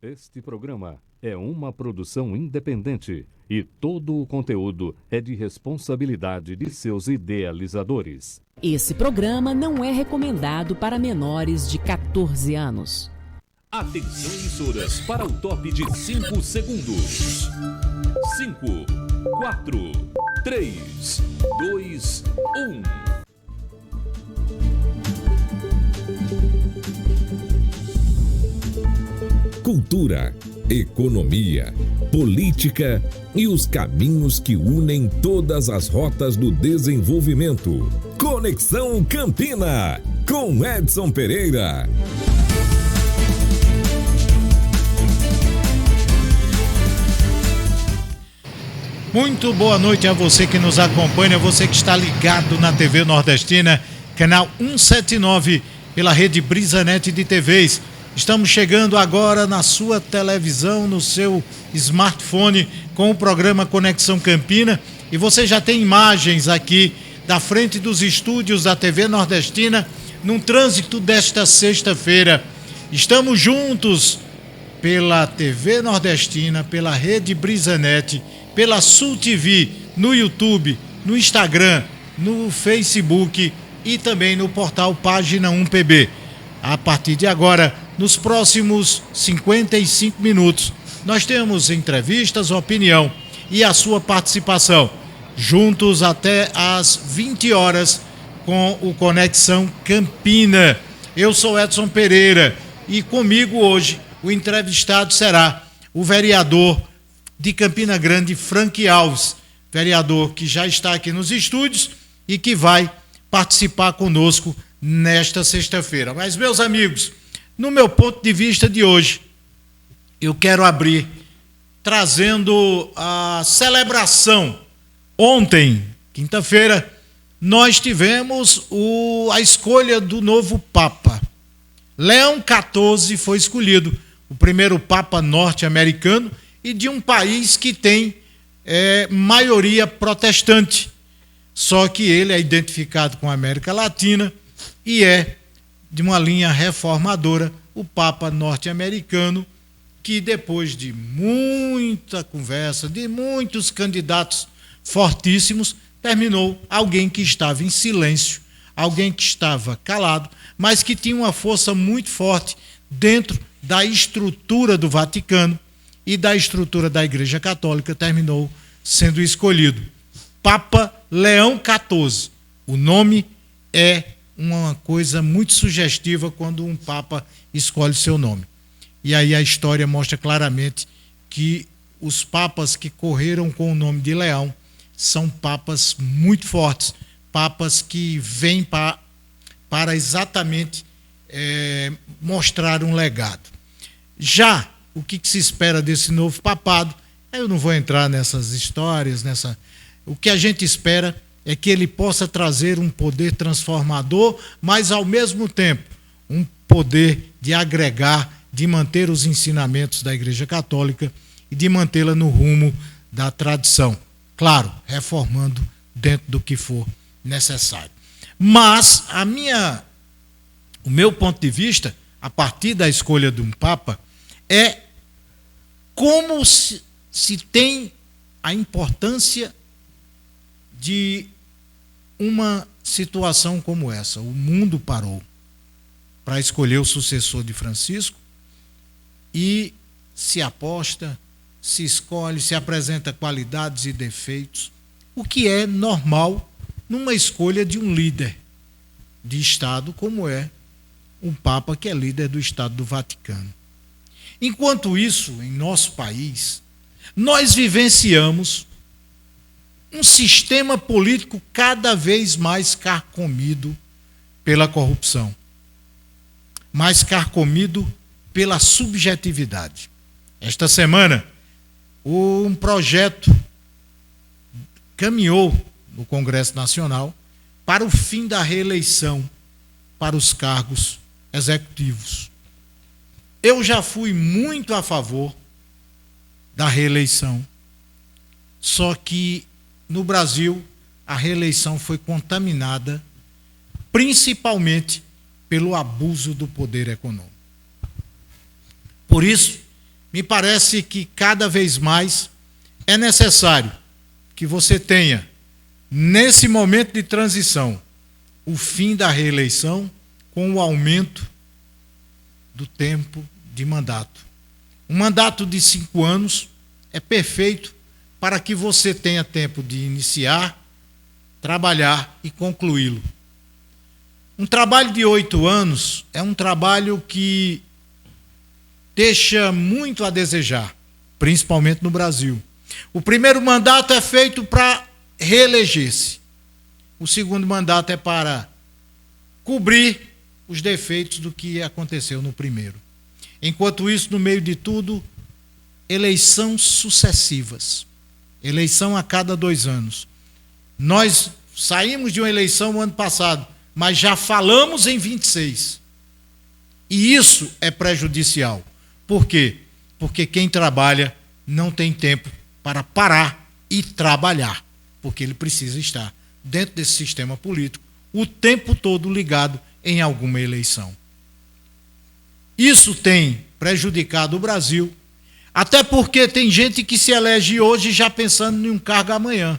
Este programa é uma produção independente e todo o conteúdo é de responsabilidade de seus idealizadores. Esse programa não é recomendado para menores de 14 anos. Atenção, emissoras, para o top de 5 segundos. 5, 4, 3, 2, 1. Cultura, economia, política e os caminhos que unem todas as rotas do desenvolvimento. Conexão Campina, com Edson Pereira. Muito boa noite a você que nos acompanha, você que está ligado na TV Nordestina, canal 179, pela rede Brisanet de TVs. Estamos chegando agora na sua televisão, no seu smartphone, com o programa Conexão Campina. E você já tem imagens aqui da frente dos estúdios da TV Nordestina, num trânsito desta sexta-feira. Estamos juntos pela TV Nordestina, pela rede Brisanet, pela Sul TV, no YouTube, no Instagram, no Facebook e também no portal Página 1PB. A partir de agora, nos próximos 55 minutos, nós temos entrevistas, opinião e a sua participação. Juntos até às 20 horas com o Conexão Campina. Eu sou Edson Pereira e comigo hoje o entrevistado será o vereador de Campina Grande, Frank Alves, vereador que já está aqui nos estúdios e que vai participar conosco nesta sexta-feira. Mas, meus amigos, no meu ponto de vista de hoje, eu quero abrir trazendo a celebração. Ontem, quinta-feira, nós tivemos a escolha do novo Papa. Leão XIV foi escolhido, o primeiro Papa norte-americano e de um país que tem maioria protestante. Só que ele é identificado com a América Latina e é de uma linha reformadora, o Papa norte-americano, que depois de muita conversa, de muitos candidatos fortíssimos, terminou alguém que estava em silêncio, alguém que estava calado, mas que tinha uma força muito forte dentro da estrutura do Vaticano e da estrutura da Igreja Católica, terminou sendo escolhido Papa Leão XIV. O nome é uma coisa muito sugestiva quando um Papa escolhe seu nome. E aí a história mostra claramente que os papas que correram com o nome de Leão são papas muito fortes, papas que vêm para exatamente mostrar um legado. Já o que se espera desse novo papado, eu não vou entrar nessas histórias, o que a gente espera é que ele possa trazer um poder transformador, mas ao mesmo tempo um poder de agregar, de manter os ensinamentos da Igreja Católica e de mantê-la no rumo da tradição. Claro, reformando dentro do que for necessário. Mas o meu ponto de vista, a partir da escolha de um Papa, é como se tem a importância de uma situação como essa. O mundo parou para escolher o sucessor de Francisco e se aposta, se escolhe, se apresenta qualidades e defeitos, o que é normal numa escolha de um líder de Estado, como é um Papa que é líder do Estado do Vaticano. Enquanto isso, em nosso país, nós vivenciamos um sistema político cada vez mais carcomido pela corrupção, mais carcomido pela subjetividade. Esta semana, um projeto caminhou no Congresso Nacional para o fim da reeleição para os cargos executivos. Eu já fui muito a favor da reeleição, só que no Brasil a reeleição foi contaminada principalmente pelo abuso do poder econômico. Por isso me parece que cada vez mais é necessário que você tenha, nesse momento de transição, o fim da reeleição com o aumento do tempo de mandato. Um mandato de 5 anos é perfeito para que você tenha tempo de iniciar, trabalhar e concluí-lo. Um trabalho de 8 anos é um trabalho que deixa muito a desejar, principalmente no Brasil. O primeiro mandato é feito para reeleger-se. O segundo mandato é para cobrir os defeitos do que aconteceu no primeiro. Enquanto isso, no meio de tudo, eleições sucessivas. Eleição a cada 2 anos. Nós saímos de uma eleição no ano passado, mas já falamos em 26. E isso é prejudicial. Por quê? Porque quem trabalha não tem tempo para parar e trabalhar, porque ele precisa estar dentro desse sistema político o tempo todo ligado em alguma eleição. Isso tem prejudicado o Brasil, até porque tem gente que se elege hoje já pensando em um cargo amanhã.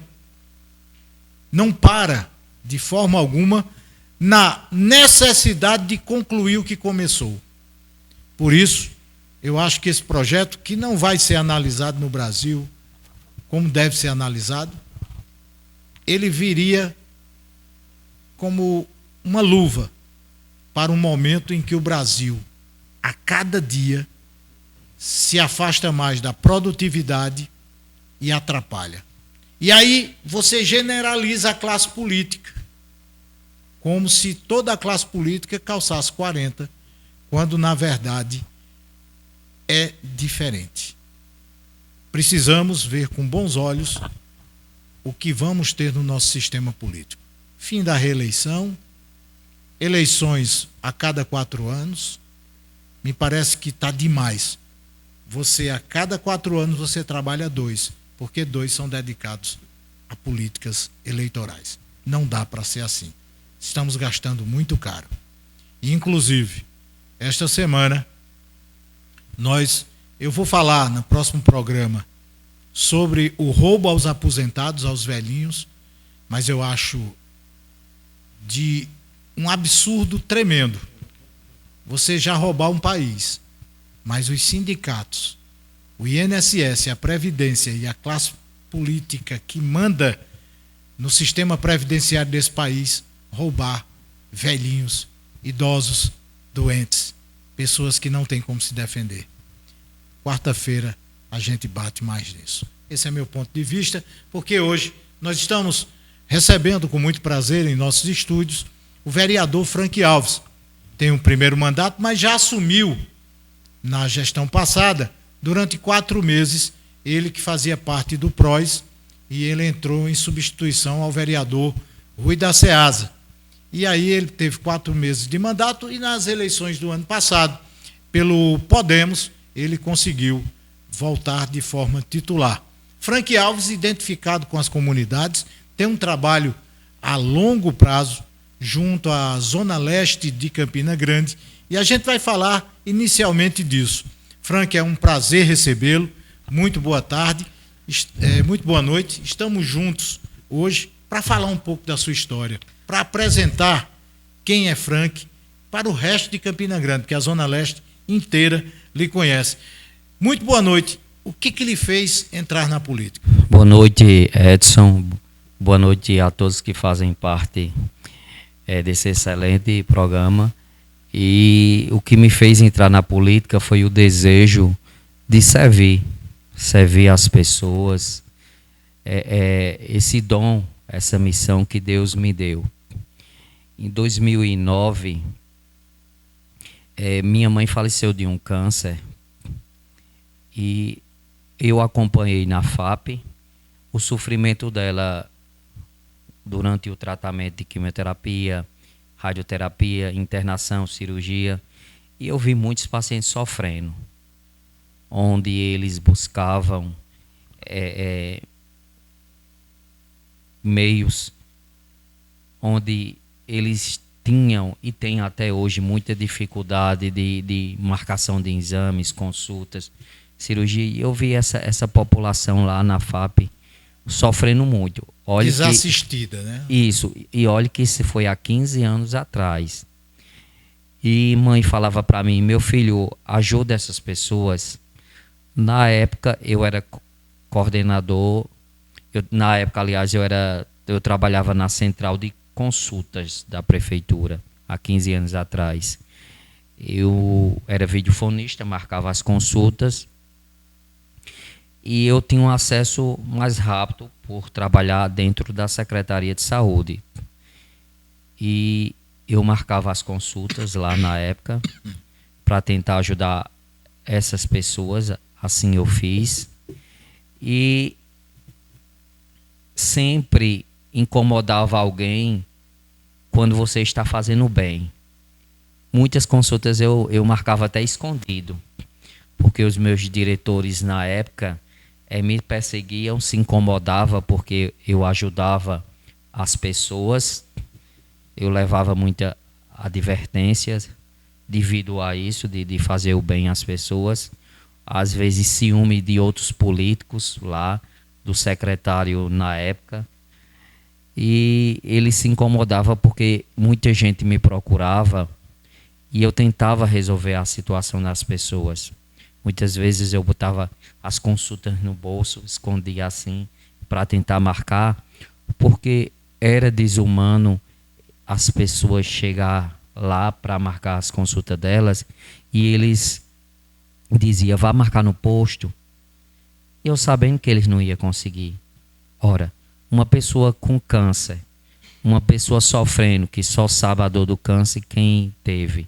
Não para, de forma alguma, na necessidade de concluir o que começou. Por isso, eu acho que esse projeto, que não vai ser analisado no Brasil como deve ser analisado, ele viria como uma luva para um momento em que o Brasil, a cada dia, se afasta mais da produtividade e atrapalha. E aí você generaliza a classe política, como se toda a classe política calçasse 40, quando na verdade é diferente. Precisamos ver com bons olhos o que vamos ter no nosso sistema político. Fim da reeleição, eleições a cada 4 anos, me parece que está demais. Você, a cada 4 anos, você trabalha 2, porque 2 são dedicados a políticas eleitorais. Não dá para ser assim. Estamos gastando muito caro. Inclusive, esta semana, eu vou falar no próximo programa sobre o roubo aos aposentados, aos velhinhos, mas eu acho de um absurdo tremendo você já roubar um país, mas os sindicatos, o INSS, a Previdência e a classe política que manda no sistema previdenciário desse país roubar velhinhos, idosos, doentes, pessoas que não têm como se defender. Quarta-feira a gente bate mais nisso. Esse é meu ponto de vista, porque hoje nós estamos recebendo com muito prazer em nossos estúdios o vereador Frank Alves. Tem um primeiro mandato, mas já assumiu na gestão passada, durante 4 meses, ele que fazia parte do PROS, e ele entrou em substituição ao vereador Rui da Ceasa. E aí ele teve 4 meses de mandato, e nas eleições do ano passado, pelo Podemos, ele conseguiu voltar de forma titular. Frank Alves, identificado com as comunidades, tem um trabalho a longo prazo junto à Zona Leste de Campina Grande, e a gente vai falar inicialmente disso. Frank, é um prazer recebê-lo. Muito boa tarde, muito boa noite. Estamos juntos hoje para falar um pouco da sua história, para apresentar quem é Frank para o resto de Campina Grande, porque a Zona Leste inteira lhe conhece. Muito boa noite. O que lhe fez entrar na política? Boa noite, Edson. Boa noite a todos que fazem parte desse excelente programa. E o que me fez entrar na política foi o desejo de servir as pessoas, esse dom, essa missão que Deus me deu. Em 2009, minha mãe faleceu de um câncer e eu acompanhei na FAP o sofrimento dela durante o tratamento de quimioterapia, radioterapia, internação, cirurgia, e eu vi muitos pacientes sofrendo, onde eles buscavam meios, onde eles tinham e têm até hoje muita dificuldade de marcação de exames, consultas, cirurgia, e eu vi essa população lá na FAP sofrendo muito. Olha desassistida, né? Isso, e olha que isso foi há 15 anos atrás. E mãe falava para mim, meu filho, ajuda essas pessoas. Na época eu era coordenador, na época, aliás, eu trabalhava na central de consultas da prefeitura, há 15 anos atrás. Eu era videofonista, marcava as consultas e eu tinha um acesso mais rápido por trabalhar dentro da Secretaria de Saúde. E eu marcava as consultas lá na época para tentar ajudar essas pessoas, assim eu fiz. E sempre incomodava alguém quando você está fazendo bem. Muitas consultas eu marcava até escondido, porque os meus diretores na época me perseguiam, se incomodavam porque eu ajudava as pessoas. Eu levava muita advertência devido a isso, de fazer o bem às pessoas. Às vezes ciúme de outros políticos lá, do secretário na época. E ele se incomodava porque muita gente me procurava e eu tentava resolver a situação das pessoas. Muitas vezes eu botava as consultas no bolso, escondia assim, para tentar marcar, porque era desumano as pessoas chegar lá para marcar as consultas delas e eles diziam, vá marcar no posto. E eu sabendo que eles não iam conseguir. Ora, uma pessoa com câncer, uma pessoa sofrendo, que só sabe a dor do câncer quem teve.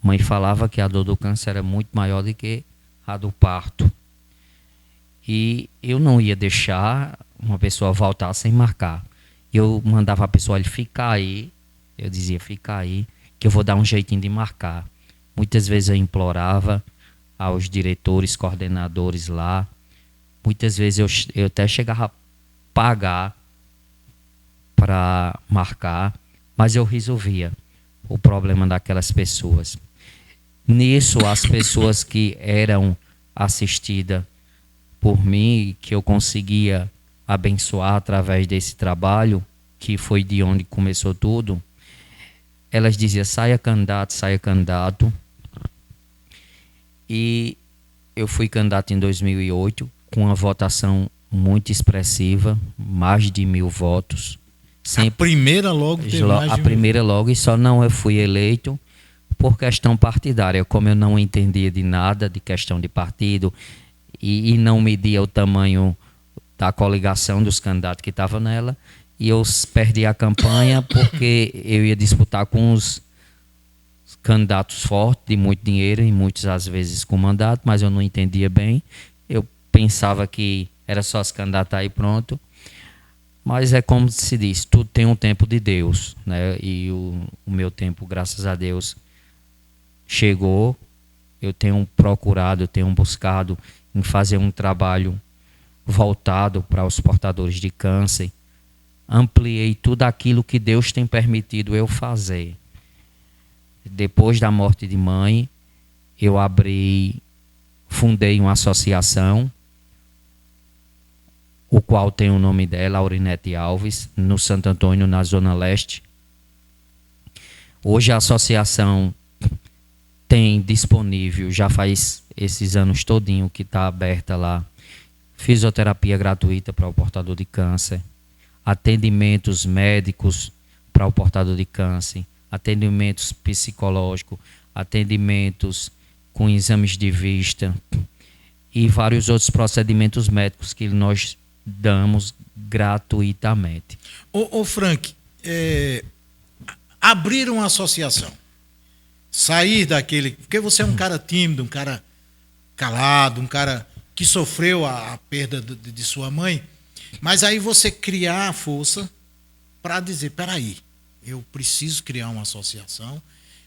Mãe falava que a dor do câncer era muito maior do que a do parto. E eu não ia deixar uma pessoa voltar sem marcar. Eu mandava a pessoa ficar aí, eu dizia, fica aí, que eu vou dar um jeitinho de marcar. Muitas vezes eu implorava aos diretores, coordenadores lá. Muitas vezes eu até chegava a pagar para marcar, mas eu resolvia o problema daquelas pessoas. Nisso, as pessoas que eram assistidas por mim, que eu conseguia abençoar através desse trabalho, que foi de onde começou tudo, elas diziam, saia candidato. E eu fui candidato em 2008, com uma votação muito expressiva, mais de 1.000 votos. A primeira logo teve mais de 1.000. A primeira logo, e só não eu fui eleito por questão partidária. Como eu não entendia de nada de questão de partido e não media o tamanho da coligação dos candidatos que estavam nela, e eu perdi a campanha porque eu ia disputar com os candidatos fortes, de muito dinheiro e muitas às vezes com mandato, mas eu não entendia bem. Eu pensava que era só se candidatar e pronto. Mas é como se diz, tudo tem um tempo de Deus, né? E o meu tempo, graças a Deus, chegou. Eu tenho procurado, eu tenho buscado em fazer um trabalho voltado para os portadores de câncer. Ampliei tudo aquilo que Deus tem permitido eu fazer. Depois da morte de mãe, eu fundei uma associação, o qual tem o nome dela, Aurinete Alves, no Santo Antônio, na Zona Leste. Hoje a associação tem disponível, já faz esses anos todinho que está aberta lá, fisioterapia gratuita para o portador de câncer, atendimentos médicos para o portador de câncer, atendimentos psicológicos, atendimentos com exames de vista e vários outros procedimentos médicos que nós damos gratuitamente. Ô Frank, abrir uma associação, sair daquele... Porque você é um cara tímido, um cara calado, um cara que sofreu a perda de sua mãe, mas aí você criar a força para dizer, peraí, eu preciso criar uma associação,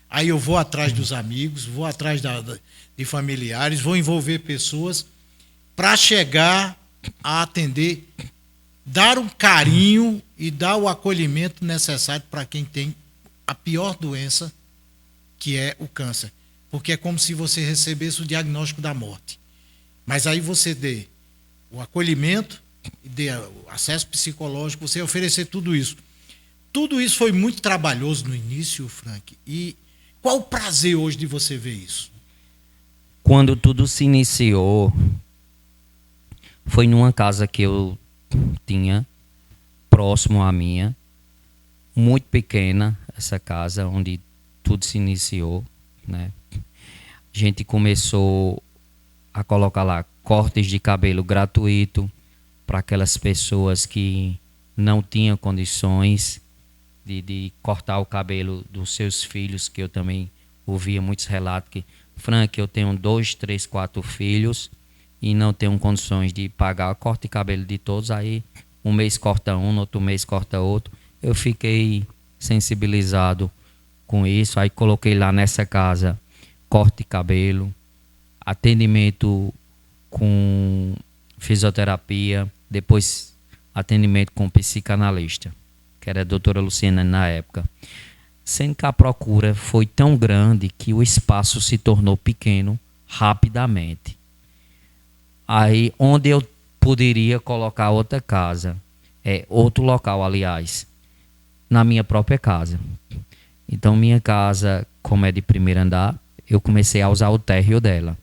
aí eu vou atrás dos amigos, vou atrás de familiares, vou envolver pessoas para chegar a atender, dar um carinho e dar o acolhimento necessário para quem tem a pior doença, que é o câncer. Porque é como se você recebesse o diagnóstico da morte. Mas aí você dê o acolhimento, dê o acesso psicológico, você oferecer tudo isso. Tudo isso foi muito trabalhoso no início, Frank. E qual o prazer hoje de você ver isso? Quando tudo se iniciou, foi numa casa que eu tinha, próximo à minha, muito pequena, essa casa onde tudo se iniciou, né? A gente começou a colocar lá cortes de cabelo gratuito para aquelas pessoas que não tinham condições de cortar o cabelo dos seus filhos, que eu também ouvia muitos relatos que, Frank, eu tenho 2, 3, 4 filhos e não tenho condições de pagar o corte de cabelo de todos, aí um mês corta um, no outro mês corta outro. Eu fiquei sensibilizado com isso, aí coloquei lá nessa casa corte de cabelo, atendimento com fisioterapia, depois atendimento com psicanalista, que era a doutora Luciana na época. Sendo que a procura foi tão grande que o espaço se tornou pequeno rapidamente. Aí, onde eu poderia colocar outra casa, outro local, aliás, na minha própria casa. Então, minha casa, como é de primeiro andar, eu comecei a usar o térreo dela.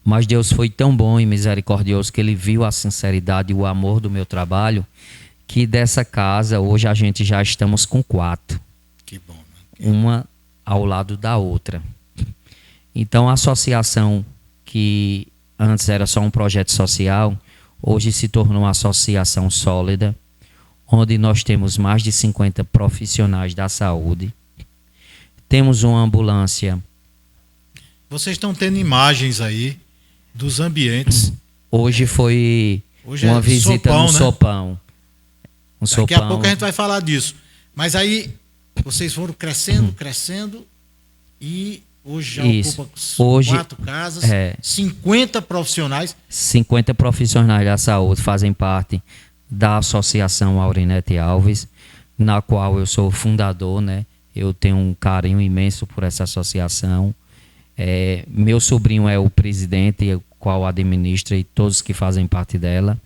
Mas Deus foi tão bom e misericordioso que Ele viu a sinceridade e o amor do meu trabalho, que dessa casa, hoje a gente já estamos com 4. Que bom, né? Uma ao lado da outra. Então, a associação, que antes era só um projeto social, hoje se tornou uma associação sólida, onde nós temos mais de 50 profissionais da saúde. Temos uma ambulância. Vocês estão tendo imagens aí dos ambientes. Hoje foi uma visita Sopão, no né? Sopão. Daqui a pouco a gente vai falar disso. Mas aí vocês foram crescendo e hoje já ocupa 4 casas, 50 profissionais. 50 profissionais da saúde fazem parte da Associação Aurinete Alves, na qual eu sou fundador, né? Eu tenho um carinho imenso por essa associação. Meu sobrinho é o presidente, o qual administra, e todos que fazem parte dela.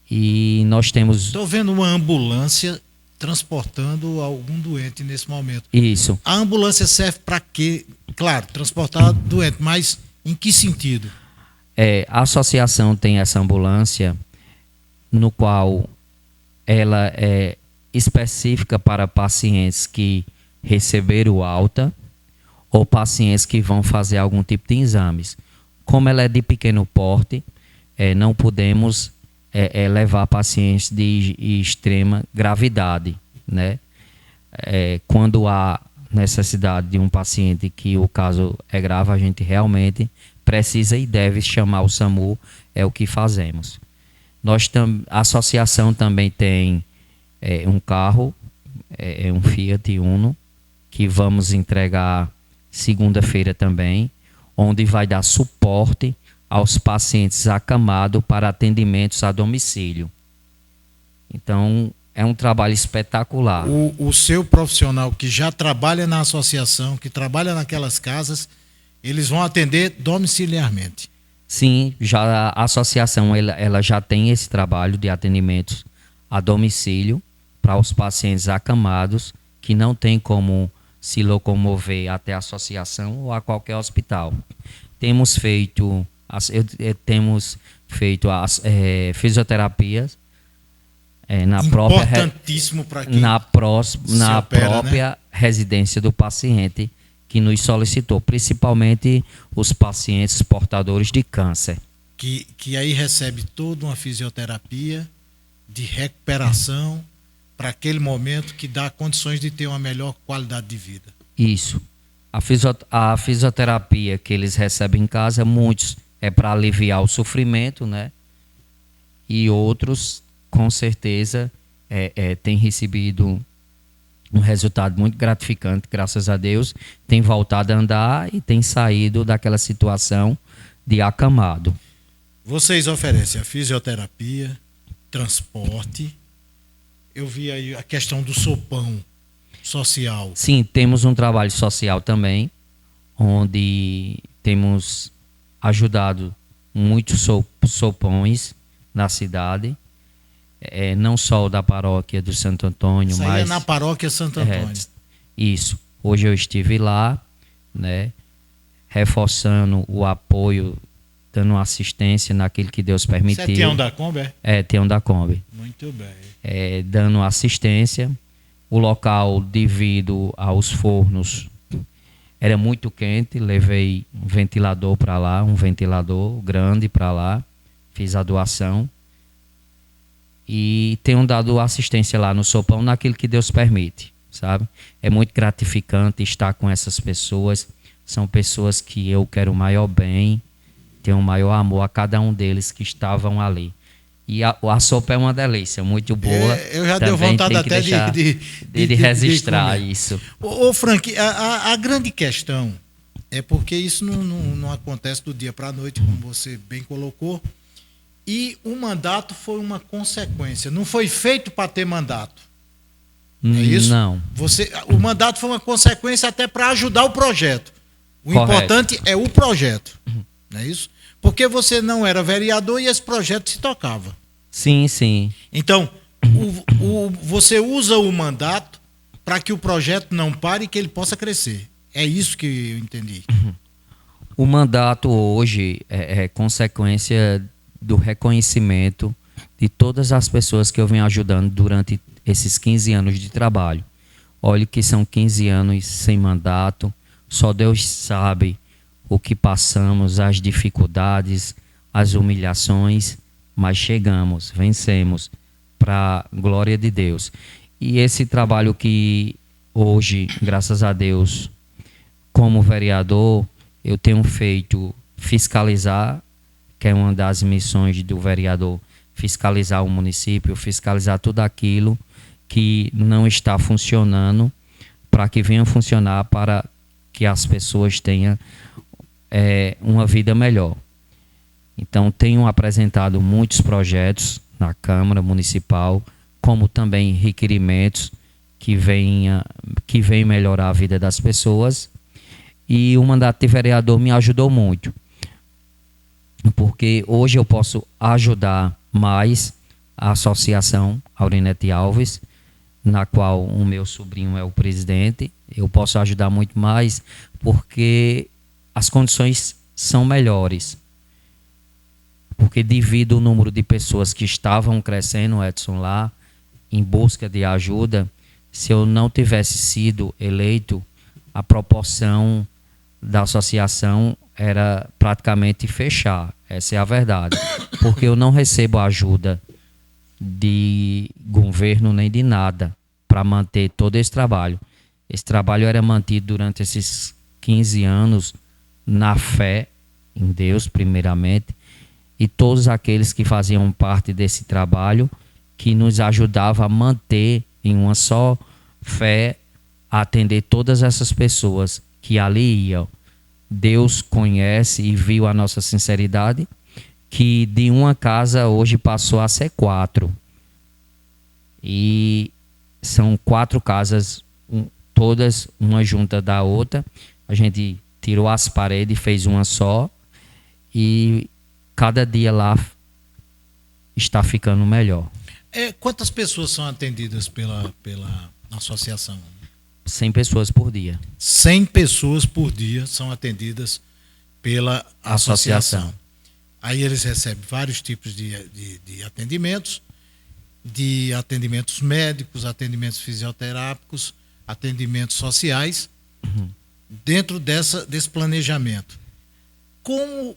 E nós temos... Estou vendo uma ambulância transportando algum doente nesse momento. Isso. A ambulância serve para quê? Claro, transportar doente, mas em que sentido? A associação tem essa ambulância, no qual ela é específica para pacientes que receberam alta ou pacientes que vão fazer algum tipo de exames. Como ela é de pequeno porte, não podemos levar pacientes de extrema gravidade, né? Quando há necessidade de um paciente que o caso é grave, a gente realmente precisa e deve chamar o SAMU, é o que fazemos. A associação também tem um carro, um Fiat Uno, que vamos entregar segunda-feira também, onde vai dar suporte aos pacientes acamados para atendimentos a domicílio. Então, é um trabalho espetacular. O seu profissional que já trabalha na associação, que trabalha naquelas casas, eles vão atender domiciliarmente. Sim, já a associação ela já tem esse trabalho de atendimentos a domicílio para os pacientes acamados que não tem como se locomover até a associação ou a qualquer hospital. Temos feito fisioterapias importantíssimo para quem na opera, própria, né? Residência do paciente que nos solicitou, principalmente os pacientes portadores de câncer. Que aí recebe toda uma fisioterapia de recuperação para aquele momento que dá condições de ter uma melhor qualidade de vida. Isso. A fisioterapia que eles recebem em casa, muitos é para aliviar o sofrimento, né? E outros, com certeza, têm recebido um resultado muito gratificante, graças a Deus, tem voltado a andar e tem saído daquela situação de acamado. Vocês oferecem a fisioterapia, transporte. Eu vi aí a questão do sopão social. Sim, temos um trabalho social também, onde temos ajudado muitos sopões na cidade, não só da paróquia do Santo Antônio, Isso aí mas... é na paróquia Santo Antônio. Isso. Hoje eu estive lá, né, reforçando o apoio, dando assistência naquilo que Deus permitiu. Você é Tião da Kombi, é? Tião da Kombi. Muito bem. Dando assistência. O local, devido aos fornos, era muito quente. Levei um ventilador para lá, um ventilador grande para lá. Fiz a doação. E tenho dado assistência lá no sopão, naquilo que Deus permite, sabe? É muito gratificante estar com essas pessoas. São pessoas que eu quero o maior bem, tenho o maior amor a cada um deles que estavam ali. E a sopa é uma delícia, muito boa. Eu já deu vontade até de registrar isso. Ô Frank, a grande questão é porque isso não acontece do dia para a noite, como você bem colocou. E o mandato foi uma consequência. Não foi feito para ter mandato. É isso? Não. O mandato foi uma consequência até para ajudar o projeto. O Correto. Importante é o projeto. Não é isso? Porque você não era vereador e esse projeto se tocava. Sim, sim. Então, você usa o mandato para que o projeto não pare e que ele possa crescer. É isso que eu entendi. O mandato hoje é consequência do reconhecimento de todas as pessoas que eu venho ajudando durante esses 15 anos de trabalho. Olha que são 15 anos sem mandato. Só Deus sabe o que passamos, as dificuldades, as humilhações, mas chegamos, vencemos, para a glória de Deus. E esse trabalho que hoje, graças a Deus, como vereador, eu tenho feito fiscalizar, que é uma das missões do vereador, fiscalizar o município, fiscalizar tudo aquilo que não está funcionando, para que venha funcionar, para que as pessoas tenham uma vida melhor. Então, tenho apresentado muitos projetos na Câmara Municipal, como também requerimentos que venham melhorar a vida das pessoas. E o mandato de vereador me ajudou muito, porque hoje eu posso ajudar mais a Associação Aurinete Alves, na qual o meu sobrinho é o presidente. Eu posso ajudar muito mais porque as condições são melhores. Porque devido ao número de pessoas que estavam crescendo, Edson, lá, em busca de ajuda, se eu não tivesse sido eleito, a proporção da associação era praticamente fechar. Essa é a verdade. Porque eu não recebo ajuda de governo nem de nada para manter todo esse trabalho. Esse trabalho era mantido durante esses 15 anos na fé em Deus, primeiramente, e todos aqueles que faziam parte desse trabalho, que nos ajudava a manter em uma só fé, a atender todas essas pessoas que ali iam. Deus conhece e viu a nossa sinceridade, que de uma casa hoje passou a ser 4. E são 4 casas, todas uma junta da outra. A gente tirou as paredes, fez uma só, e cada dia lá está ficando melhor. Quantas pessoas são atendidas pela associação? 100 pessoas por dia. 100 pessoas por dia são atendidas pela associação. Aí eles recebem vários tipos de atendimentos, de atendimentos médicos, atendimentos fisioterápicos, atendimentos sociais, dentro desse planejamento. Como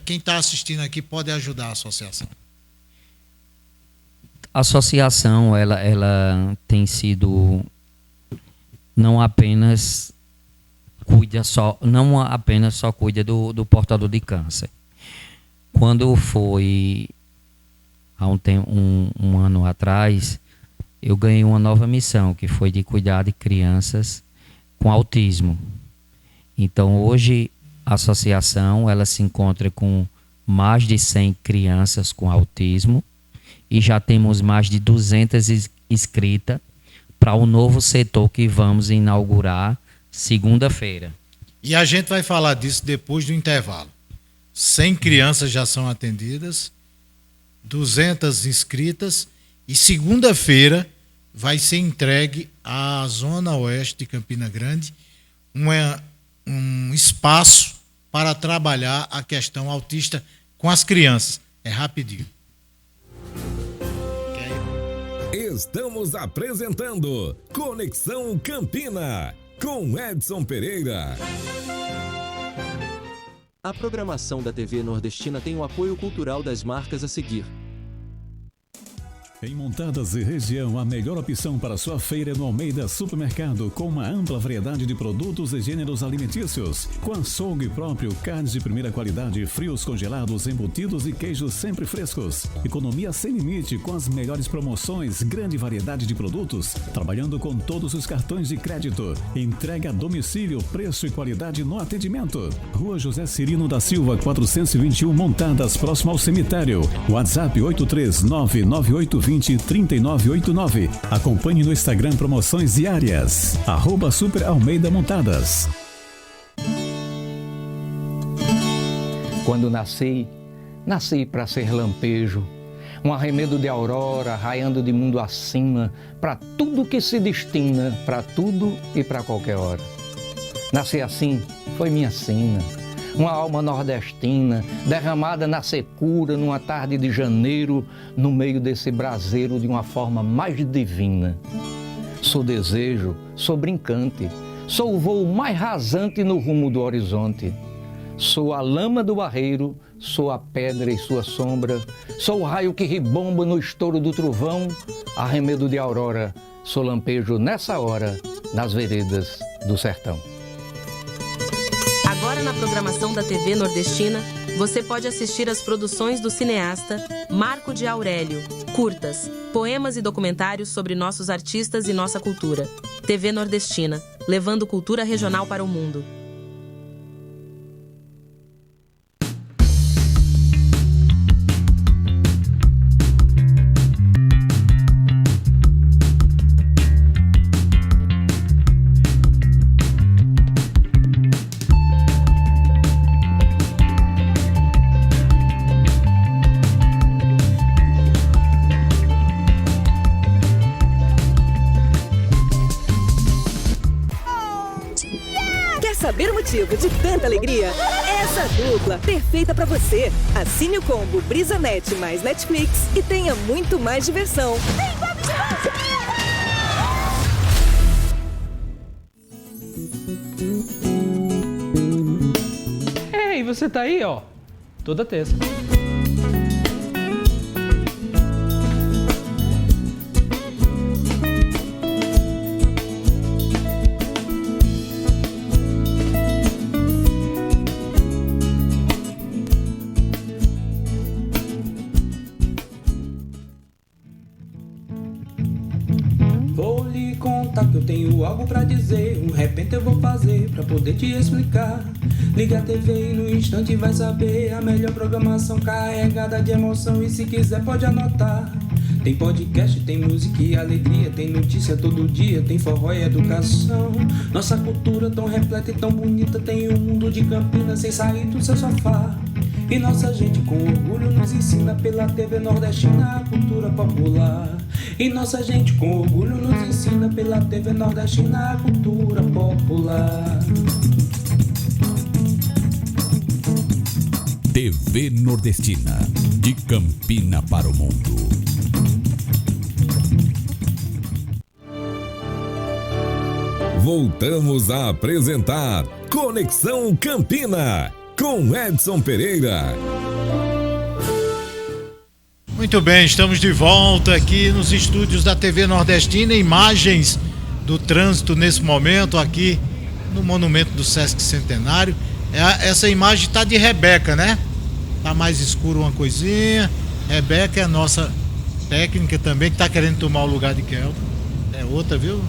quem está assistindo aqui pode ajudar a associação? A associação, ela tem sido não apenas cuida do portador de câncer. Quando foi há um ano atrás, eu ganhei uma nova missão, que foi de cuidar de crianças com autismo. Então, hoje, a associação ela se encontra com mais de 100 crianças com autismo e já temos mais de 200 inscritas para o novo setor que vamos inaugurar segunda-feira. E a gente vai falar disso depois do intervalo. 100 crianças já são atendidas, 200 inscritas, e segunda-feira vai ser entregue à Zona Oeste de Campina Grande um espaço para trabalhar a questão autista com as crianças. É rapidinho. Estamos apresentando Conexão Campina, com Edson Pereira. A programação da TV Nordestina tem o apoio cultural das marcas a seguir. Em Montadas e região, a melhor opção para sua feira é no Almeida Supermercado, com uma ampla variedade de produtos e gêneros alimentícios. Com açougue próprio, carnes de primeira qualidade, frios congelados, embutidos e queijos sempre frescos. Economia sem limite, com as melhores promoções, grande variedade de produtos, trabalhando com todos os cartões de crédito. Entrega a domicílio, preço e qualidade no atendimento. Rua José Cirino da Silva, 421, Montadas, próximo ao cemitério. WhatsApp 83988203989. Acompanhe no Instagram promoções diárias. @Super Almeida Montadas. Quando nasci para ser lampejo, um arremedo de aurora raiando de mundo acima, para tudo que se destina, para tudo e para qualquer hora. Nascer assim foi minha sina, uma alma nordestina, derramada na secura numa tarde de janeiro, no meio desse braseiro de uma forma mais divina. Sou desejo, sou brincante, sou o voo mais rasante no rumo do horizonte. Sou a lama do barreiro, sou a pedra e sua sombra, sou o raio que ribomba no estouro do trovão, arremedo de aurora, sou lampejo nessa hora, nas veredas do sertão. Agora na programação da TV Nordestina, você pode assistir às produções do cineasta Marco de Aurélio, curtas, poemas e documentários sobre nossos artistas e nossa cultura. TV Nordestina, levando cultura regional para o mundo. Saber o motivo de tanta alegria? Essa dupla perfeita pra você. Assine o combo BrisaNet mais Netflix e tenha muito mais diversão. Ei, você tá aí, ó, toda terça. Que eu tenho algo pra dizer, repente eu vou fazer pra poder te explicar. Liga a TV e no instante vai saber a melhor programação carregada de emoção, e se quiser pode anotar. Tem podcast, tem música e alegria, tem notícia todo dia, tem forró e educação. Nossa cultura tão repleta e tão bonita, tem um mundo de Campinas sem sair do seu sofá. E nossa gente com orgulho nos ensina pela TV Nordestina a cultura popular. E nossa gente com orgulho nos ensina pela TV Nordestina a cultura popular. TV Nordestina, de Campina para o mundo. Voltamos a apresentar Conexão Campina, com Edson Pereira. Muito bem, estamos de volta aqui nos estúdios da TV Nordestina. Imagens do trânsito nesse momento aqui no monumento do Sesc Centenário. Essa imagem está de Rebeca, né? Tá mais escuro uma coisinha. Rebeca é a nossa técnica também, que está querendo tomar o lugar de Kelton. É outra, viu?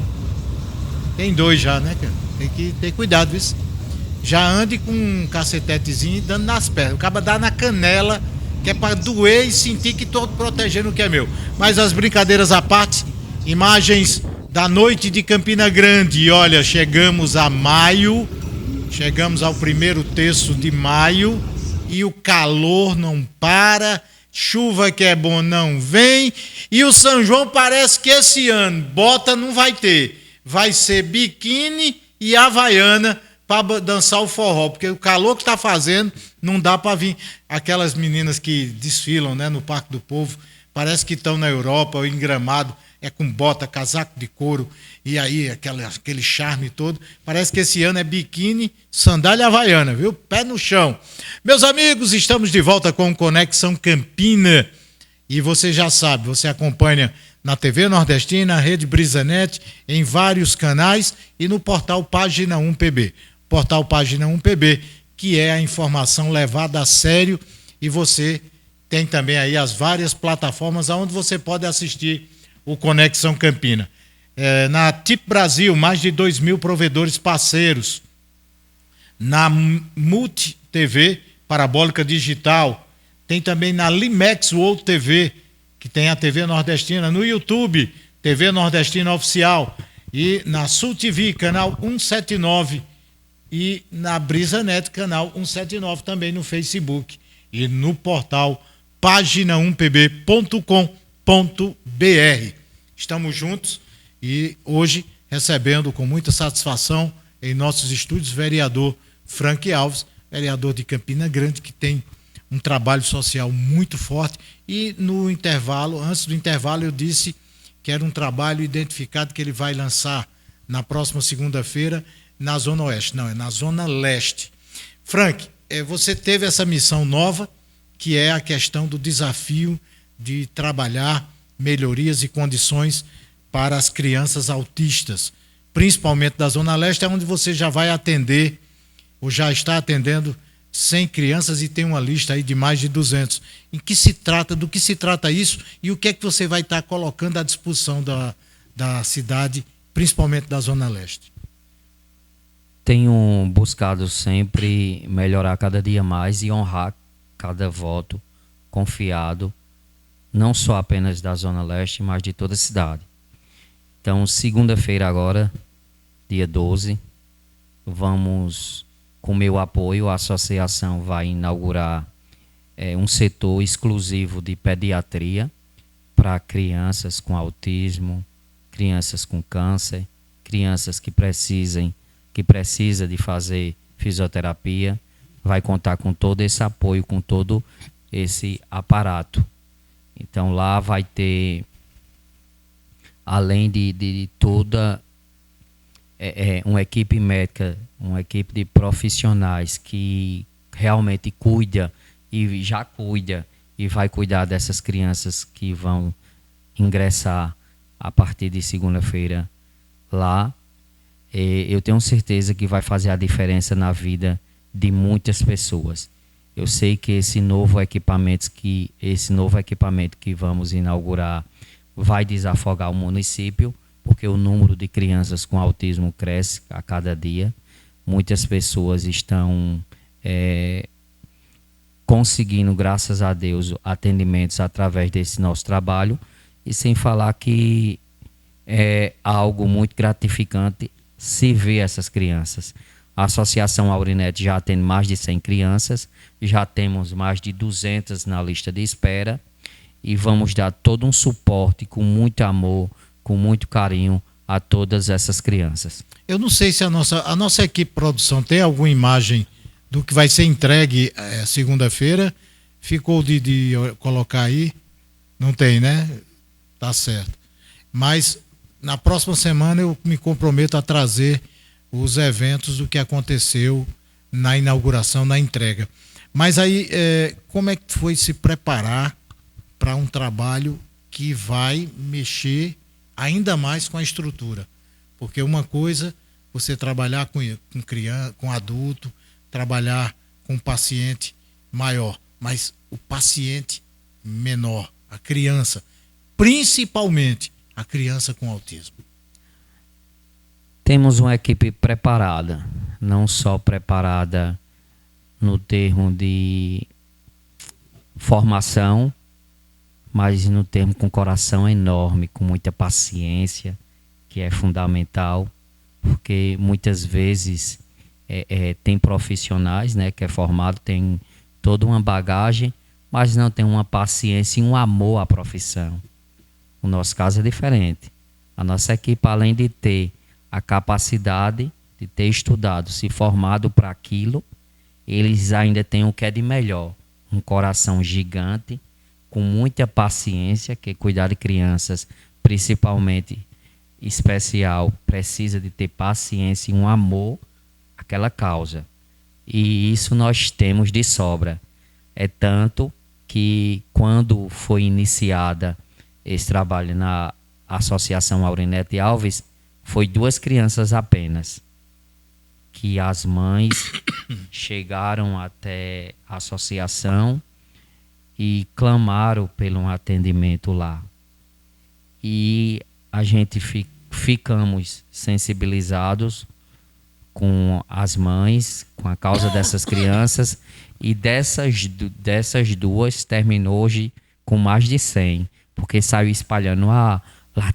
Tem dois já, né, cara? Tem que ter cuidado, viu? Já ande com um cacetetezinho dando nas pernas. O cara dá na canela, que é para doer e sentir que estou protegendo o que é meu. Mas as brincadeiras à parte, imagens da noite de Campina Grande. E olha, chegamos a maio Chegamos ao primeiro terço de maio e o calor não para, chuva que é bom não vem, e o São João parece que esse ano bota não vai ter, vai ser biquíni e havaiana para dançar o forró, porque o calor que está fazendo não dá para vir. Aquelas meninas que desfilam, né, no Parque do Povo, parece que estão na Europa ou em Gramado, é com bota, casaco de couro, e aí aquele charme todo. Parece que esse ano é biquíni, sandália havaiana, viu? Pé no chão. Meus amigos, estamos de volta com Conexão Campina. E você já sabe, você acompanha na TV Nordestina, Rede Brisanet, em vários canais e no portal Página 1 PB. Portal Página 1 PB, que é a informação levada a sério, e você tem também aí as várias plataformas onde você pode assistir o Conexão Campina. Na TIP Brasil, mais de 2.000 provedores parceiros. Na Multi TV, parabólica digital. Tem também na Limex World TV, que tem a TV Nordestina. No YouTube, TV Nordestina Oficial. E na Sul TV, canal 179. E na Brisanet, canal 179, também no Facebook. E no portal pagina1pb.com.br. Estamos juntos e hoje recebendo com muita satisfação em nossos estúdios o vereador Frank Alves, vereador de Campina Grande, que tem um trabalho social muito forte. E no intervalo, antes do intervalo, eu disse que era um trabalho identificado que ele vai lançar na próxima segunda-feira na Zona Oeste. Não, é na Zona Leste. Frank, você teve essa missão nova, que é a questão do desafio de trabalhar melhorias e condições para as crianças autistas, principalmente da Zona Leste, onde você já vai atender, ou já está atendendo 100 crianças e tem uma lista aí de mais de 200. Do que se trata isso e o que é que você vai estar colocando à disposição da cidade, principalmente da Zona Leste? Tenho buscado sempre melhorar cada dia mais e honrar cada voto confiado, não só apenas da Zona Leste, mas de toda a cidade. Então, segunda-feira agora, dia 12, vamos, com meu apoio, a associação vai inaugurar um setor exclusivo de pediatria para crianças com autismo, crianças com câncer, crianças que precisa de fazer fisioterapia. Vai contar com todo esse apoio, com todo esse aparato. Então lá vai ter, além de toda uma equipe médica, uma equipe de profissionais que realmente cuida e já cuida e vai cuidar dessas crianças que vão ingressar a partir de segunda-feira lá. Eu tenho certeza que vai fazer a diferença na vida de muitas pessoas. Eu sei que esse novo equipamento que vamos inaugurar vai desafogar o município, porque o número de crianças com autismo cresce a cada dia. Muitas pessoas estão conseguindo, graças a Deus, atendimentos através desse nosso trabalho, e sem falar que é algo muito gratificante se ver essas crianças. A Associação Aurinete já atende mais de 100 crianças, já temos mais de 200 na lista de espera e vamos dar todo um suporte com muito amor, com muito carinho a todas essas crianças. Eu não sei se a nossa equipe de produção tem alguma imagem do que vai ser entregue segunda-feira. Ficou de colocar aí? Não tem, né? Tá certo. Mas na próxima semana eu me comprometo a trazer os eventos do que aconteceu na inauguração, na entrega. Mas aí, como é que foi se preparar para um trabalho que vai mexer ainda mais com a estrutura? Porque uma coisa, você trabalhar com criança, com adulto, trabalhar com paciente maior, mas o paciente menor, a criança, principalmente a criança com autismo. Temos uma equipe preparada, não só preparada no termo de formação, mas no termo com coração enorme, com muita paciência, que é fundamental, porque muitas vezes tem profissionais, né, que é formado, tem toda uma bagagem, mas não tem uma paciência e um amor à profissão. O nosso caso é diferente. A nossa equipe, além de ter a capacidade de ter estudado, se formado para aquilo, eles ainda têm o que é de melhor. Um coração gigante, com muita paciência, que cuidar de crianças, principalmente especial, precisa de ter paciência e um amor àquela causa. E isso nós temos de sobra. É tanto que quando foi iniciada esse trabalho na Associação Aurinete Alves, foi 2 crianças apenas, que as mães chegaram até a associação e clamaram pelo atendimento lá. E a gente ficamos sensibilizados com as mães, com a causa dessas crianças, e dessas 2 terminou hoje com mais de 100, porque saiu espalhando, lá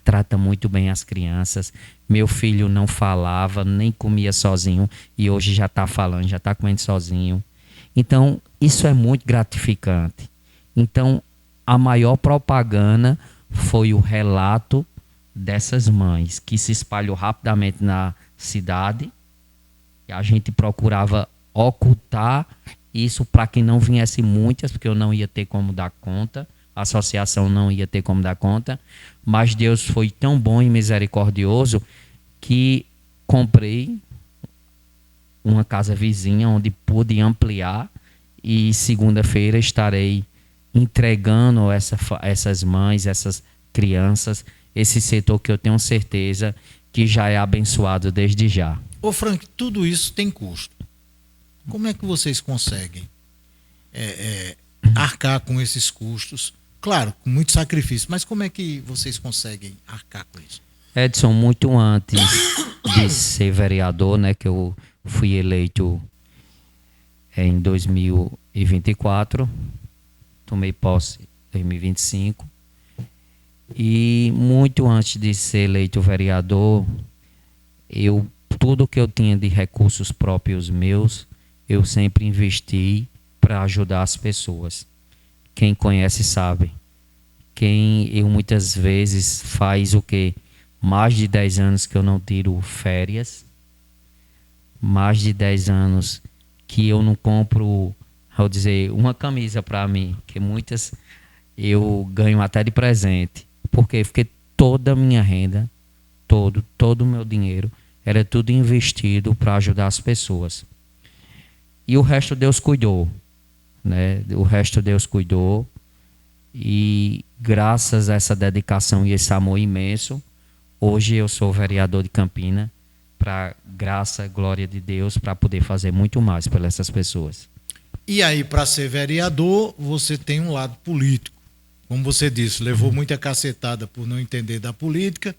trata muito bem as crianças, meu filho não falava, nem comia sozinho, e hoje já está falando, já está comendo sozinho. Então, isso é muito gratificante. Então, a maior propaganda foi o relato dessas mães, que se espalhou rapidamente na cidade, e a gente procurava ocultar isso para que não viesse muitas, porque eu não ia ter como dar conta, a associação não ia ter como dar conta, mas Deus foi tão bom e misericordioso que comprei uma casa vizinha onde pude ampliar, e segunda-feira estarei entregando essas mães, essas crianças, esse setor que eu tenho certeza que já é abençoado desde já. Ô Frank, tudo isso tem custo. Como é que vocês conseguem arcar com esses custos? Claro, com muito sacrifício, mas como é que vocês conseguem arcar com isso? Edson, muito antes de ser vereador, né, que eu fui eleito em 2024, tomei posse em 2025, e muito antes de ser eleito vereador, tudo que eu tinha de recursos próprios meus, eu sempre investi para ajudar as pessoas. Quem conhece sabe. Eu muitas vezes faz o quê? Mais de 10 anos que eu não tiro férias. Mais de 10 anos que eu não compro, vou dizer, uma camisa para mim, que muitas eu ganho até de presente. Porque toda a minha renda, todo o meu dinheiro, era tudo investido para ajudar as pessoas. E o resto Deus cuidou, né? O resto Deus cuidou, e graças a essa dedicação e esse amor imenso, hoje eu sou vereador de Campina, para graça, glória de Deus, para poder fazer muito mais por essas pessoas. E aí, para ser vereador, você tem um lado político. Como você disse, levou muita cacetada por não entender da política,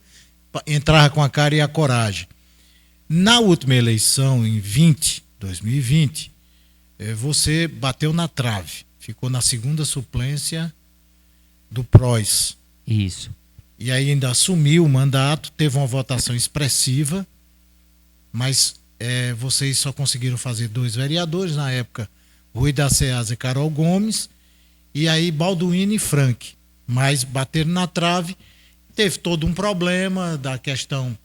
entrava com a cara e a coragem. Na última eleição, em 2020, você bateu na trave. Ficou na segunda suplência do PROS. Isso. E aí ainda assumiu o mandato, teve uma votação expressiva, mas vocês só conseguiram fazer 2 vereadores, na época, Rui da Ceasa e Carol Gomes, e aí Balduino e Frank. Mas bateram na trave, teve todo um problema da questão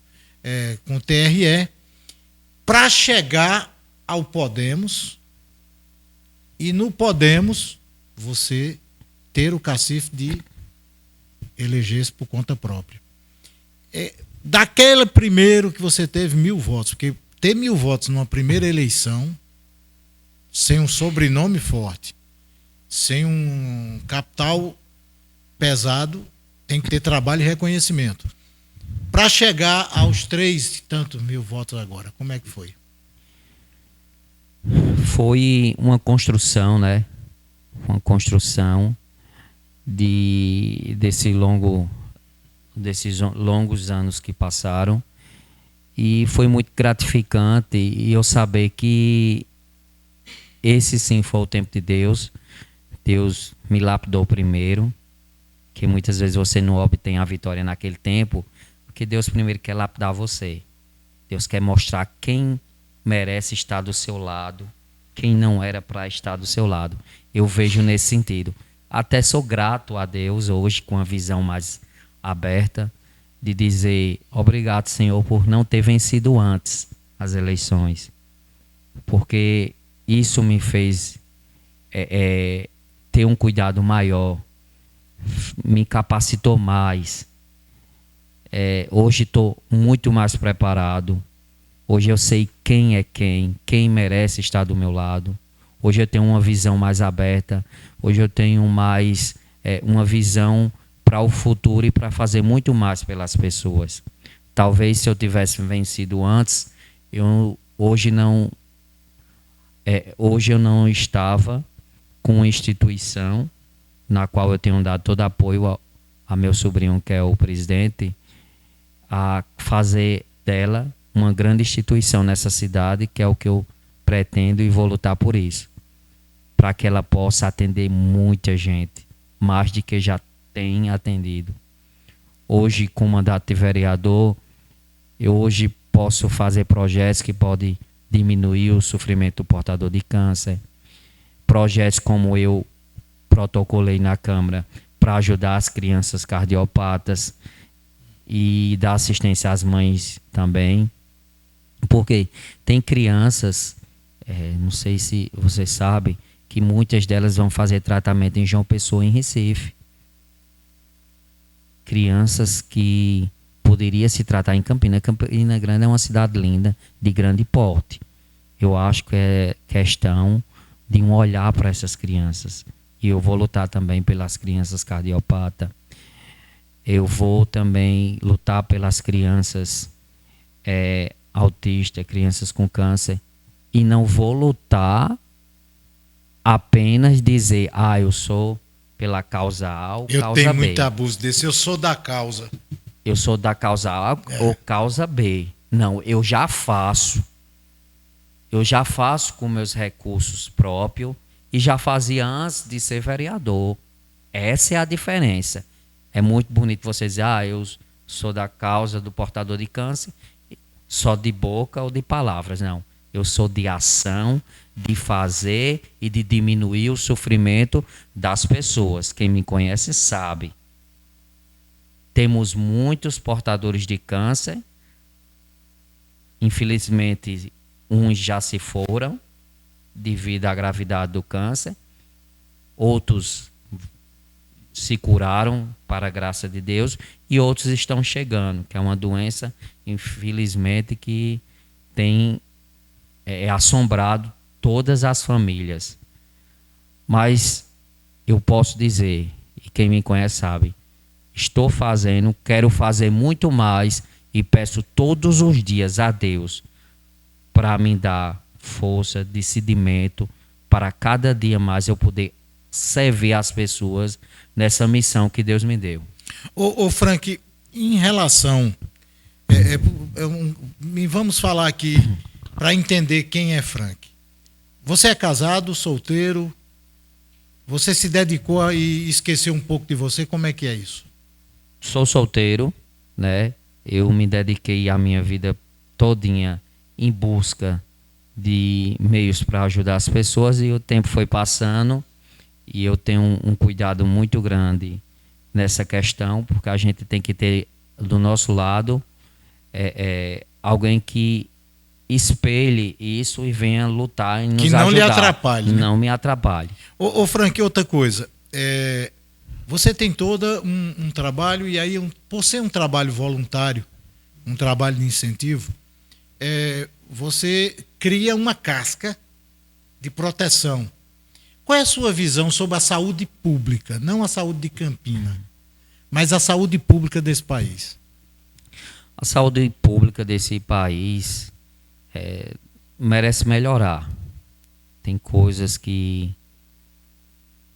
com o TRE, para chegar ao Podemos, e no Podemos você ter o cacife de eleger-se por conta própria. Daquele primeiro que você teve 1000 votos, porque ter 1000 votos numa primeira eleição, sem um sobrenome forte, sem um capital pesado, tem que ter trabalho e reconhecimento. Para chegar aos 3.000 votos agora, como é que foi? Foi uma construção, né? Uma construção desses longos anos que passaram, e foi muito gratificante, e eu saber que esse sim foi o tempo de Deus. Deus me lapidou primeiro, que muitas vezes você não obtém a vitória naquele tempo, porque Deus primeiro quer lapidar você. Deus quer mostrar quem merece estar do seu lado, quem não era para estar do seu lado. Eu vejo nesse sentido. Até sou grato a Deus hoje, com a visão mais aberta, de dizer obrigado, Senhor, por não ter vencido antes as eleições. Porque isso me fez ter um cuidado maior, me capacitou mais. Hoje estou muito mais preparado. Hoje eu sei quem é quem merece estar do meu lado. Hoje eu tenho uma visão mais aberta. Hoje eu tenho mais uma visão para o futuro e para fazer muito mais pelas pessoas. Talvez se eu tivesse vencido antes, hoje eu não estava com uma instituição na qual eu tenho dado todo apoio a meu sobrinho, que é o presidente, a fazer dela uma grande instituição nessa cidade, que é o que eu pretendo e vou lutar por isso, para que ela possa atender muita gente, mais do que já tem atendido. Hoje, com mandato de vereador, eu hoje posso fazer projetos que podem diminuir o sofrimento do portador de câncer, projetos como eu protocolei na Câmara para ajudar as crianças cardiopatas e dar assistência às mães também, porque tem crianças, não sei se você sabe, que muitas delas vão fazer tratamento em João Pessoa, em Recife. Crianças que poderia se tratar em Campina. Campina Grande é uma cidade linda, de grande porte. Eu acho que é questão de um olhar para essas crianças. E eu vou lutar também pelas crianças cardiopatas. Eu vou também lutar pelas crianças autistas, crianças com câncer. E não vou lutar apenas dizer, eu sou pela causa A ou causa B. Eu tenho muito abuso desse, eu sou da causa. Eu sou da causa A ou causa B. Não, eu já faço. Eu já faço com meus recursos próprios e já fazia antes de ser vereador. Essa é a diferença. É muito bonito você dizer, eu sou da causa do portador de câncer, só de boca ou de palavras. Não, eu sou de ação, de fazer e de diminuir o sofrimento das pessoas. Quem me conhece sabe. Temos muitos portadores de câncer. Infelizmente, uns já se foram devido à gravidade do câncer. Outros se curaram, para a graça de Deus. E outros estão chegando, que é uma doença, infelizmente, que tem assombrado todas as famílias. Mas eu posso dizer, e quem me conhece sabe, estou fazendo, quero fazer muito mais e peço todos os dias a Deus para me dar força, discernimento, para cada dia mais eu poder servir as pessoas nessa missão que Deus me deu. Ô Frank, em relação, vamos falar aqui para entender quem é Frank. Você é casado, solteiro? Você se dedicou e esqueceu um pouco de você? Como é que é isso? Sou solteiro, né? Eu me dediquei a minha vida todinha em busca de meios para ajudar as pessoas e o tempo foi passando e eu tenho um cuidado muito grande nessa questão, porque a gente tem que ter do nosso lado alguém que espelhe isso e venha lutar e nos ajudar. Que não lhe atrapalhe. Não me atrapalhe. Ô Frank, outra coisa, você tem todo um trabalho, e aí por ser um trabalho voluntário, um trabalho de incentivo, você cria uma casca de proteção. Qual é a sua visão sobre a saúde pública? Não a saúde de Campina, mas a saúde pública desse país. A saúde pública desse país merece melhorar. Tem coisas que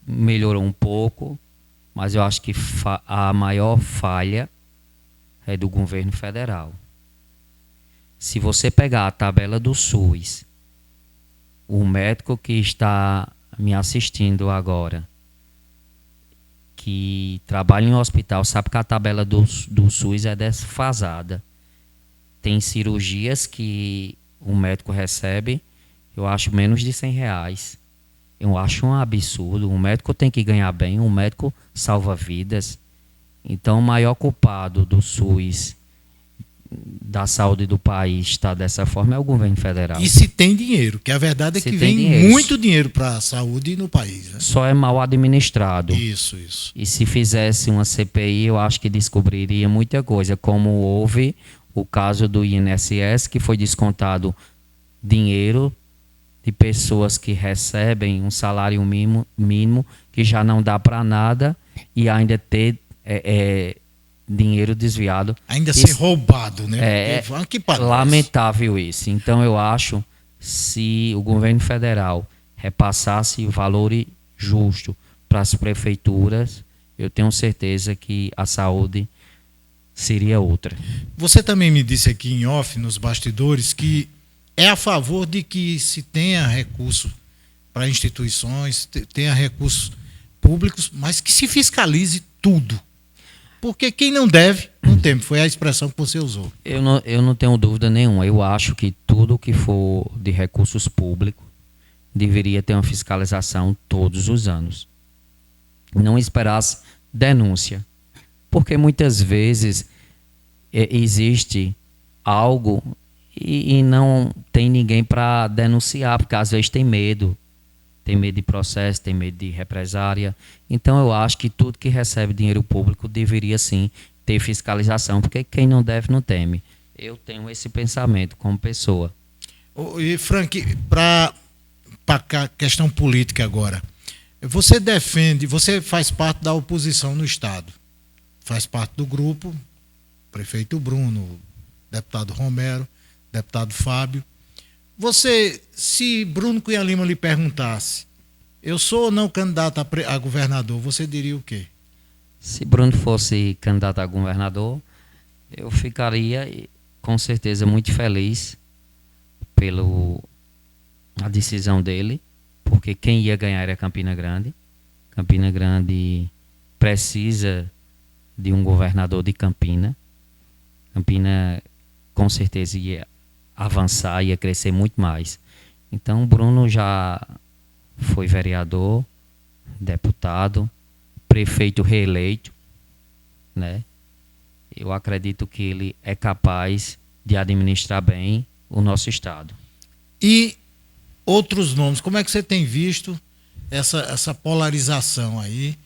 melhorou um pouco, mas eu acho que a maior falha é do governo federal. Se você pegar a tabela do SUS, o médico que está me assistindo agora, que trabalha em um hospital, sabe que a tabela do SUS é desfasada. Tem cirurgias que um médico recebe, eu acho menos de R$100. Eu acho um absurdo. Um médico tem que ganhar bem, um médico salva vidas. Então, o maior culpado do SUS, da saúde do país, está dessa forma, é o governo federal. E se tem dinheiro, que a verdade é que vem muito dinheiro para a saúde no país. Né? Só é mal administrado. Isso. E se fizesse uma CPI, eu acho que descobriria muita coisa, como houve o caso do INSS, que foi descontado dinheiro de pessoas que recebem um salário mínimo que já não dá para nada e ainda ter dinheiro desviado. Ainda ser roubado, né? É lamentável isso. Então eu acho, se o governo federal repassasse valores justos para as prefeituras, eu tenho certeza que a saúde seria outra. Você também me disse aqui em off, nos bastidores, que é a favor de que se tenha recurso para instituições, tenha recursos públicos, mas que se fiscalize tudo. Porque quem não deve, não teme. Foi a expressão que você usou. Eu não tenho dúvida nenhuma. Eu acho que tudo que for de recursos públicos deveria ter uma fiscalização todos os anos. Não esperasse denúncia. Porque muitas vezes existe algo e não tem ninguém para denunciar, porque às vezes tem medo. Tem medo de processo, tem medo de represária. Então eu acho que tudo que recebe dinheiro público deveria sim ter fiscalização, porque quem não deve não teme. Eu tenho esse pensamento como pessoa. E Frank, para a questão política agora, você defende, você faz parte da oposição no Estado, faz parte do grupo, prefeito Bruno, deputado Romero, deputado Fábio. Você, se Bruno Cunha Lima lhe perguntasse, eu sou ou não candidato a governador, você diria o quê? Se Bruno fosse candidato a governador, eu ficaria com certeza muito feliz pela decisão dele, porque quem ia ganhar era Campina Grande. Campina Grande precisa de um governador de Campina. Campina com certeza ia avançar, ia crescer muito mais. Então Bruno já foi vereador, deputado, prefeito reeleito, né? Eu acredito que ele é capaz de administrar bem o nosso estado. E outros nomes, como é que você tem visto essa polarização aí?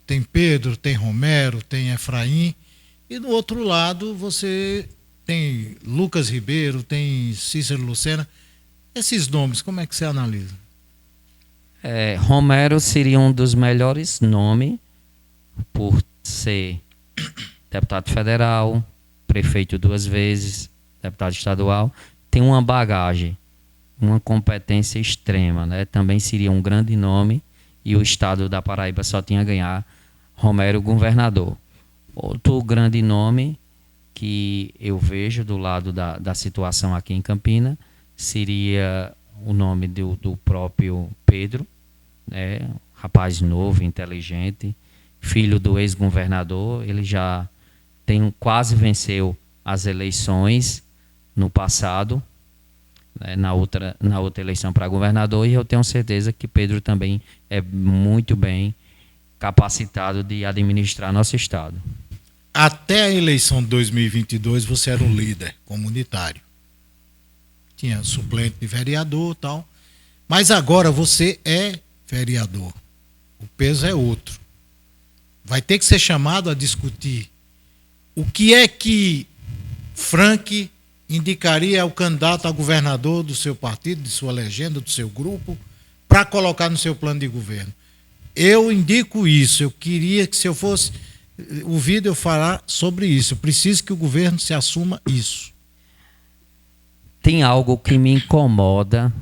Tem Pedro, tem Romero, tem Efraim, e do outro lado você tem Lucas Ribeiro, tem Cícero Lucena. Esses nomes, como é que você analisa? Romero seria um dos melhores nomes por ser deputado federal, prefeito 2 vezes, deputado estadual. Tem uma bagagem, uma competência extrema, né? Também seria um grande nome e o estado da Paraíba só tinha a ganhar Romero governador. Outro grande nome que eu vejo do lado da situação aqui em Campina seria o nome do próprio Pedro, né? Rapaz novo, inteligente, filho do ex-governador. Ele já quase venceu as eleições no passado, né? na outra eleição para governador, e eu tenho certeza que Pedro também é muito bem capacitado de administrar nosso estado. Até a eleição de 2022 você era um líder comunitário. Tinha suplente de vereador e tal. Mas agora você é vereador. O peso é outro. Vai ter que ser chamado a discutir o que é que Frank indicaria ao candidato a governador do seu partido, de sua legenda, do seu grupo, para colocar no seu plano de governo. Eu indico isso. Eu queria que, se eu fosse o vídeo, eu falar sobre isso. Eu preciso que o governo se assuma isso. Tem algo que me incomoda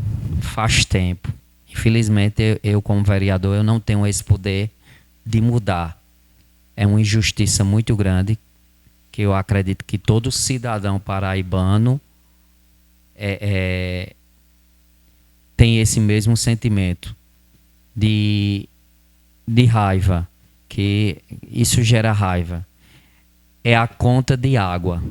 faz tempo. Infelizmente, eu como vereador, eu não tenho esse poder de mudar. É uma injustiça muito grande que eu acredito que todo cidadão paraibano tem esse mesmo sentimento de raiva, que isso gera raiva. É a conta de água.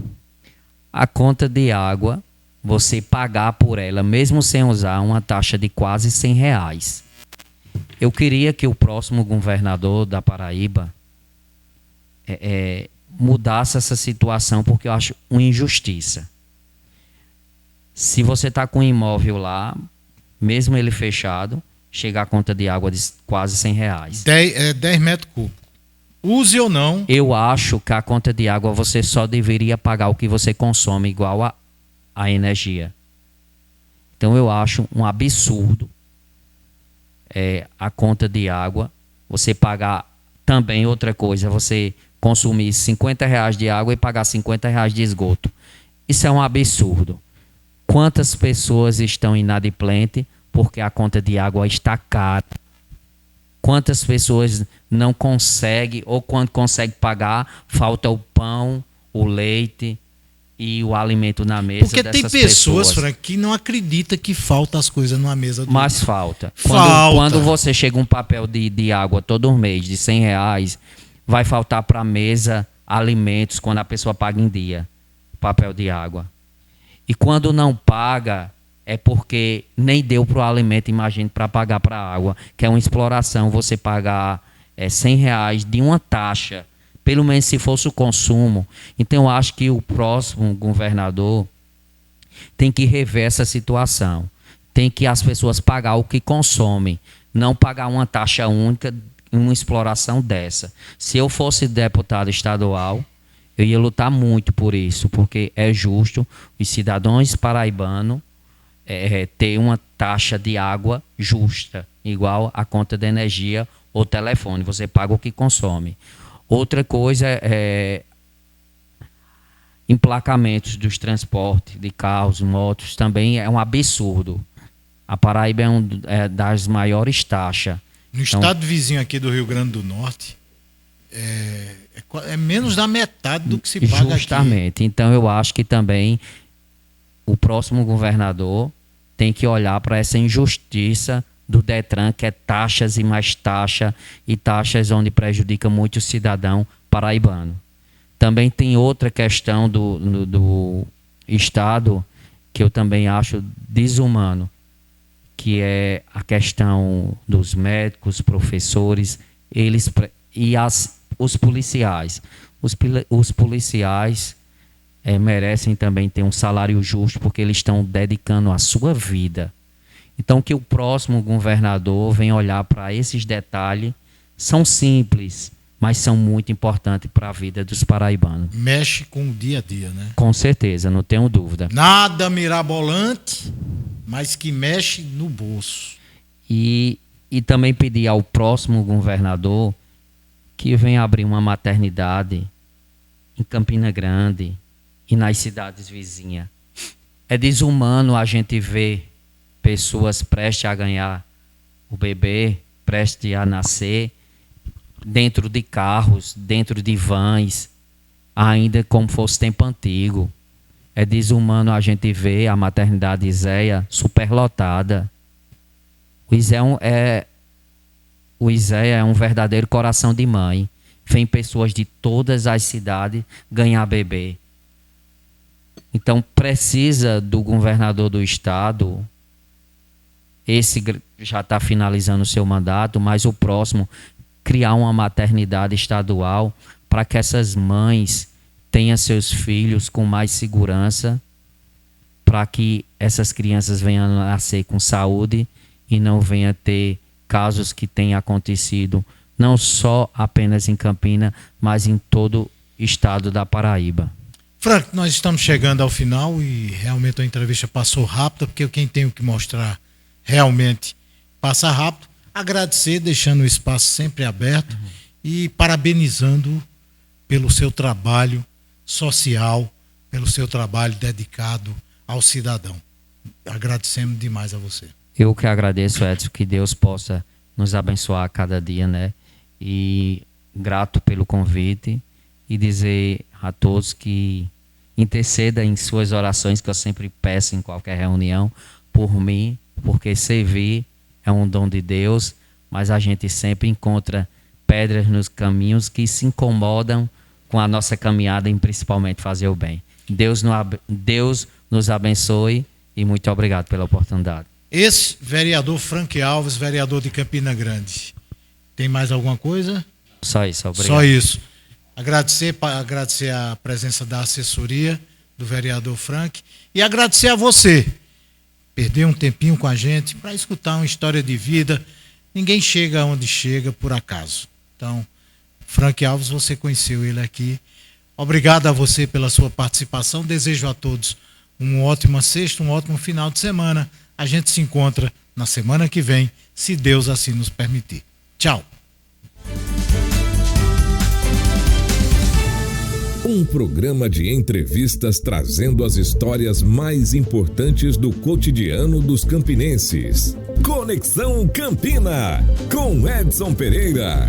A conta de água você pagar por ela, mesmo sem usar, uma taxa de quase R$100. Eu queria que o próximo governador da Paraíba mudasse essa situação, porque eu acho uma injustiça. Se você está com um imóvel lá, mesmo ele fechado, chega a conta de água de quase R$100. 10 metros cúbicos. Use ou não. Eu acho que a conta de água você só deveria pagar o que você consome, igual a energia. Então eu acho um absurdo a conta de água, você pagar também outra coisa, você consumir R$50 de água e pagar R$50 de esgoto. Isso é um absurdo. Quantas pessoas estão inadimplentes porque a conta de água está cara? Quantas pessoas não conseguem, ou quando conseguem pagar, falta o pão, o leite e o alimento na mesa dessas pessoas. Porque tem pessoas, Frank, que não acreditam que falta as coisas numa mesa do Mas falta. Falta. Quando você chega um papel de água todo mês de R$100, vai faltar para a mesa alimentos quando a pessoa paga em dia papel de água. E quando não paga, é porque nem deu para o alimento, imagine, para pagar para a água, que é uma exploração. Você pagar R$100 de uma taxa, pelo menos se fosse o consumo. Então eu acho que o próximo governador tem que rever essa situação. Tem que as pessoas pagar o que consomem, não pagar uma taxa única em uma exploração dessa. Se eu fosse deputado estadual, eu ia lutar muito por isso, porque é justo os cidadãos paraibanos ter uma taxa de água justa, igual a conta de energia ou telefone. Você paga o que consome. Outra coisa emplacamentos dos transportes de carros, motos, também é um absurdo. A Paraíba é das maiores taxas. No estado vizinho aqui do Rio Grande do Norte, é menos da metade do que se paga justamente aqui. Então eu acho que também o próximo governador tem que olhar para essa injustiça do Detran, que é taxas e mais taxa, e taxas onde prejudica muito o cidadão paraibano. Também tem outra questão do Estado que eu também acho desumano, que é a questão dos médicos, professores, os policiais. Os policiais merecem também ter um salário justo, porque eles estão dedicando a sua vida. Então que o próximo governador venha olhar para esses detalhes. São simples, mas são muito importantes para a vida dos paraibanos. Mexe com o dia a dia, né? Com certeza, não tenho dúvida. Nada mirabolante, mas que mexe no bolso. E também pedir ao próximo governador que venha abrir uma maternidade em Campina Grande e nas cidades vizinhas. É desumano a gente ver pessoas prestes a ganhar o bebê, prestes a nascer, dentro de carros, dentro de vans, ainda como fosse tempo antigo. É desumano a gente ver a maternidade Izéia superlotada. O Izéia é um verdadeiro coração de mãe. Vem pessoas de todas as cidades ganhar bebê. Então precisa do governador do estado, esse já está finalizando o seu mandato, mas o próximo, criar uma maternidade estadual para que essas mães tenham seus filhos com mais segurança, para que essas crianças venham a nascer com saúde e não venham a ter casos que têm acontecido não só apenas em Campina, mas em todo o estado da Paraíba. Frank, nós estamos chegando ao final e realmente a entrevista passou rápida, porque quem tem o que mostrar realmente passa rápido. Agradecer, deixando o espaço sempre aberto e parabenizando pelo seu trabalho social, pelo seu trabalho dedicado ao cidadão. Agradecemos demais a você. Eu que agradeço, Edson, que Deus possa nos abençoar a cada dia, né? E grato pelo convite e dizer a todos que interceda em suas orações, que eu sempre peço em qualquer reunião, por mim, porque servir é um dom de Deus, mas a gente sempre encontra pedras nos caminhos que se incomodam com a nossa caminhada em principalmente fazer o bem. Deus nos abençoe e muito obrigado pela oportunidade. Esse vereador Frank Alves, vereador de Campina Grande. Tem mais alguma coisa? Só isso, obrigado. Só isso. Agradecer a presença da assessoria do vereador Frank e agradecer a você. Perder um tempinho com a gente para escutar uma história de vida. Ninguém chega onde chega por acaso. Então, Frank Alves, você conheceu ele aqui. Obrigado a você pela sua participação. Desejo a todos uma ótima sexta, um ótimo final de semana. A gente se encontra na semana que vem, se Deus assim nos permitir. Tchau. Um programa de entrevistas trazendo as histórias mais importantes do cotidiano dos campinenses. Conexão Campina, com Edson Pereira.